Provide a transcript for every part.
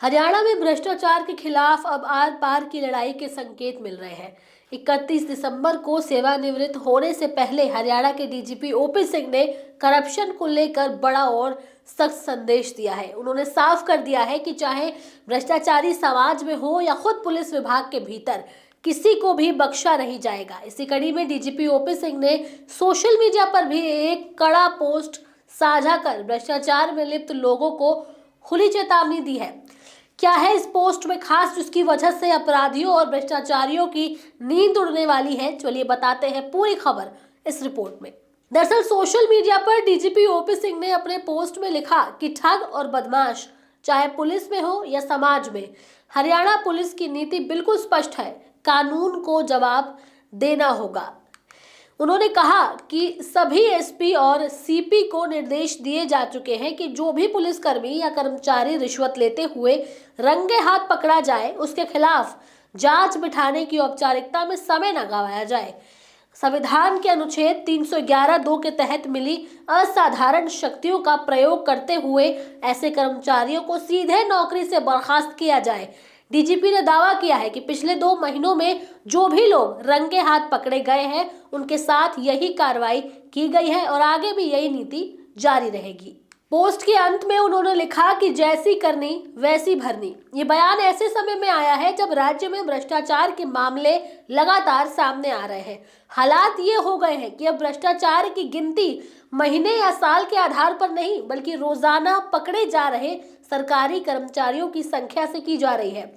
हरियाणा में भ्रष्टाचार के खिलाफ अब आर पार की लड़ाई के संकेत मिल रहे हैं। 31 दिसंबर को सेवानिवृत्त होने से पहले हरियाणा के डीजीपी ओपी सिंह ने करप्शन को लेकर बड़ा और सख्त संदेश दिया है। उन्होंने साफ कर दिया है कि चाहे भ्रष्टाचारी समाज में हो या खुद पुलिस विभाग के भीतर, किसी को भी बख्शा नहीं जाएगा। इसी कड़ी में डीजीपी ओपी सिंह ने सोशल मीडिया पर भी एक कड़ा पोस्ट साझा कर भ्रष्टाचार में लिप्त लोगों को खुली चेतावनी दी है। क्या है इस पोस्ट में खास जिसकी वजह से अपराधियों और भ्रष्टाचारियों की नींद उड़ने वाली है, चलिए बताते हैं पूरी खबर इस रिपोर्ट में। दरअसल सोशल मीडिया पर डीजीपी ओपी सिंह ने अपने पोस्ट में लिखा कि ठग और बदमाश चाहे पुलिस में हो या समाज में, हरियाणा पुलिस की नीति बिल्कुल स्पष्ट है, कानून को जवाब देना होगा। उन्होंने कहा कि सभी एसपी और सीपी को निर्देश दिए जा चुके हैं कि जो भी पुलिसकर्मी या कर्मचारी रिश्वत लेते हुए रंगे हाथ पकड़ा जाए, उसके खिलाफ जांच बिठाने की औपचारिकता में समय न गंवाया जाए। संविधान के अनुच्छेद 311(2) के तहत मिली असाधारण शक्तियों का प्रयोग करते हुए ऐसे कर्मचारियों को सीधे नौकरी से बर्खास्त किया जाए। डीजीपी ने दावा किया है कि पिछले 2 महीनों में जो भी लोग रंगे हाथ पकड़े गए हैं, उनके साथ यही कार्रवाई की गई है और आगे भी यही नीति जारी रहेगी। पोस्ट के अंत में उन्होंने लिखा कि जैसी करनी वैसी भरनी। ये बयान ऐसे समय में आया है जब राज्य में भ्रष्टाचार के मामले लगातार सामने आ रहे हैं। हालात ये हो गए हैं कि अब भ्रष्टाचार की गिनती महीने या साल के आधार पर नहीं, बल्कि रोजाना पकड़े जा रहे सरकारी कर्मचारियों की संख्या से की जा रही है।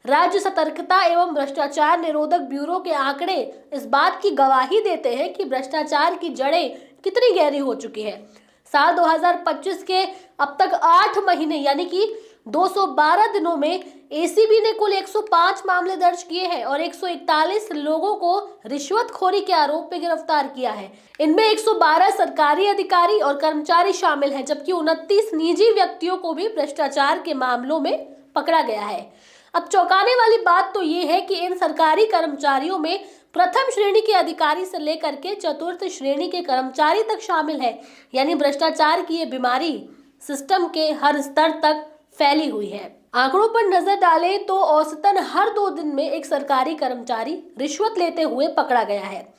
राज्य सतर्कता एवं भ्रष्टाचार निरोधक ब्यूरो के आंकड़े इस बात की गवाही देते हैं कि भ्रष्टाचार की जड़ें कितनी गहरी हो चुकी है। साल 2025 के अब तक 8 महीने यानी कि 212 दिनों में एसीबी ने कुल 105 मामले दर्ज किए हैं और 141 लोगों को रिश्वतखोरी के आरोप में गिरफ्तार किया है। इनमें 112 सरकारी अधिकारी और कर्मचारी शामिल हैं, जबकि 29 निजी व्यक्तियों को भी भ्रष्टाचार के मामलों में पकड़ा गया है। अब चौंकाने वाली बात तो ये है कि इन सरकारी कर्मचारियों में प्रथम श्रेणी के अधिकारी से लेकर के चतुर्थ श्रेणी के कर्मचारी तक शामिल है। यानी भ्रष्टाचार की ये बीमारी सिस्टम के हर स्तर तक फैली हुई है। आंकड़ों पर नजर डालें तो औसतन हर 2 दिन में एक सरकारी कर्मचारी रिश्वत लेते हुए पकड़ा गया है।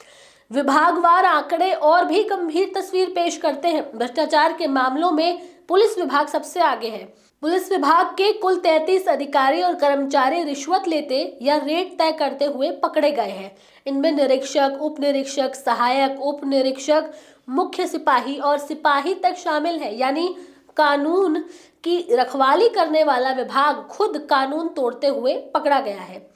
विभागवार आंकड़े और भी गंभीर तस्वीर पेश करते हैं। भ्रष्टाचार के मामलों में पुलिस विभाग सबसे आगे है। पुलिस विभाग के कुल 33 अधिकारी और कर्मचारी रिश्वत लेते या रेट तय करते हुए पकड़े गए हैं। इनमें निरीक्षक, उप निरीक्षक, सहायक उप निरीक्षक, मुख्य सिपाही और सिपाही तक शामिल है। यानी कानून की रखवाली करने वाला विभाग खुद कानून तोड़ते हुए पकड़ा गया है।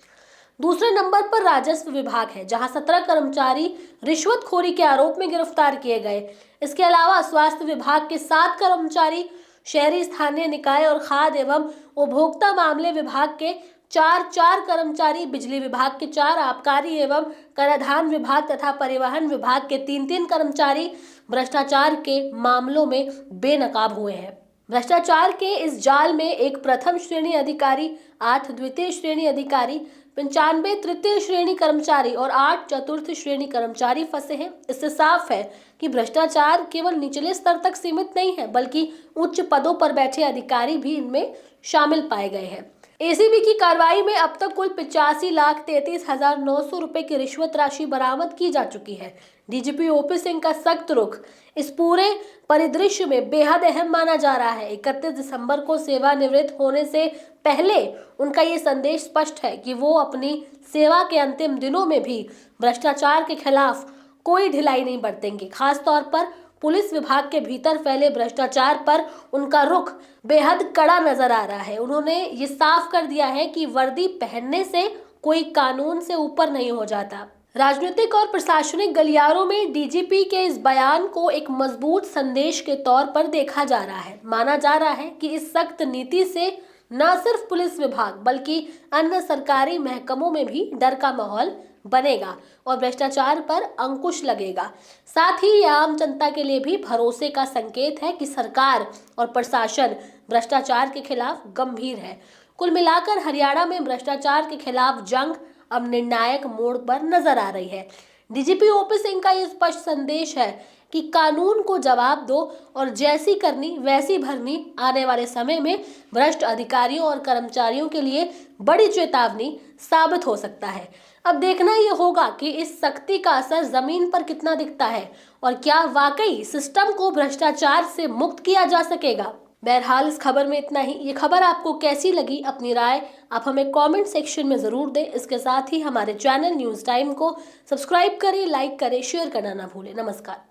दूसरे नंबर पर राजस्व विभाग है, जहां 17 कर्मचारी रिश्वतखोरी के आरोप में गिरफ्तार किए गए। इसके अलावा स्वास्थ्य विभाग के 7 कर्मचारी, शहरी स्थानीय निकाय और खाद्य एवं उपभोक्ता मामले विभाग के 4 कर्मचारी, बिजली विभाग के 4, आबकारी एवं कराधान विभाग तथा परिवहन विभाग के 3 कर्मचारी भ्रष्टाचार के मामलों में बेनकाब हुए हैं। भ्रष्टाचार के इस जाल में एक प्रथम श्रेणी अधिकारी, 8 द्वितीय श्रेणी अधिकारी, 95 तृतीय श्रेणी कर्मचारी और 8 चतुर्थ श्रेणी कर्मचारी फंसे हैं। इससे साफ है कि भ्रष्टाचार केवल निचले स्तर तक सीमित नहीं है, बल्कि उच्च पदों पर बैठे अधिकारी भी इनमें शामिल पाए गए हैं। एसीबी की कार्रवाई में अब तक कुल 85,33,900 रुपए की रिश्वत राशि बरामद की जा चुकी है। डीजीपी ओपी सिंह का सख्त रुख इस पूरे परिदृश्य में बेहद अहम माना जा रहा है। 31 दिसंबर को सेवानिवृत्त होने से पहले उनका ये संदेश स्पष्ट है कि वो अपनी सेवा के अंतिम दिनों में भी भ्रष्टाचार के खिलाफ कोई ढिलाई नहीं बरतेंगे। खासतौर पर पुलिस विभाग के भीतर फैले भ्रष्टाचार पर उनका रुख बेहद कड़ा नजर आ रहा है। उन्होंने ये साफ कर दिया है कि वर्दी पहनने से कोई कानून से ऊपर नहीं हो जाता। राजनीतिक और प्रशासनिक गलियारों में डीजीपी के इस बयान को एक मजबूत संदेश के तौर पर देखा जा रहा है। माना जा रहा है कि इस सख्त नीति से न सिर्फ पुलिस विभाग बल्कि अन्य सरकारी महकमों में भी डर का माहौल बनेगा और भ्रष्टाचार पर अंकुश लगेगा। साथ ही यह आम जनता के लिए भी भरोसे का संकेत है कि सरकार और प्रशासन भ्रष्टाचार के खिलाफ गंभीर है। कुल मिलाकर हरियाणा में भ्रष्टाचार के खिलाफ जंग अब निर्णायक मोड़ पर नजर आ रही है। डीजीपी ओपी सिंह का ये स्पष्ट संदेश है कि कानून को जवाब दो और जैसी करनी वैसी भरनी आने वाले समय में भ्रष्ट अधिकारियों और कर्मचारियों के लिए बड़ी चेतावनी साबित हो सकता है। अब देखना ये होगा कि इस सख्ती का असर जमीन पर कितना दिखता है और क्या वाकई सिस्टम को भ्रष्टाचार से मुक्त किया जा सकेगा। बहरहाल इस खबर में इतना ही। ये खबर आपको कैसी लगी, अपनी राय आप हमें कमेंट सेक्शन में जरूर दें। इसके साथ ही हमारे चैनल न्यूज़ टाइम को सब्सक्राइब करें, लाइक करें, शेयर करना ना भूलें। नमस्कार।